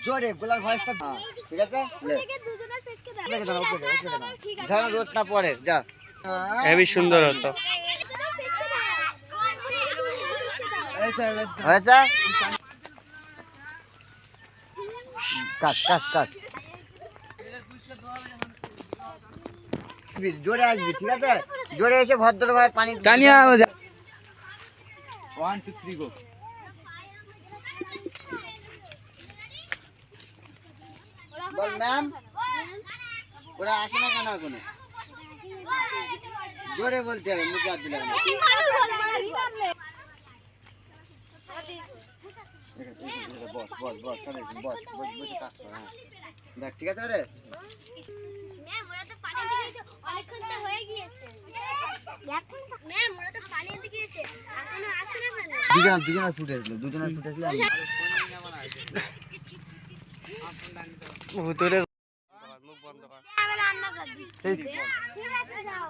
জোরে গোলার ভয়েসটা ঠিক আছে ধর রোদ না পড়ে যা হেবি সুন্দর হতো। হয়েছে কাট কাট কাট জোরে আসবি ঠিক আছে জোরে এসে ভদ্রভাবে পানি টানিয়া 1 2 3 গো। বল ম্যাম ওরা আসে না কেন এখনো জোরে বলতে হবে মুখে হাত দিলে বস বস বস বস বস বসে কাজ কর হ্যাঁ দেখ ঠিক আছে রে ম্যাম ওরা তো পানি দিয়ে গিয়েছে অনেকক্ষণ তো হয়ে গিয়েছে ম্যাম ওরা তো পানি দিয়ে গিয়েছে এখনো আসে না কেন দুজনের ফুটেছিল ভুতুরে মুখ বন্ধ কর। আমি রান্না করে দিচ্ছি ঠিক আছে যাও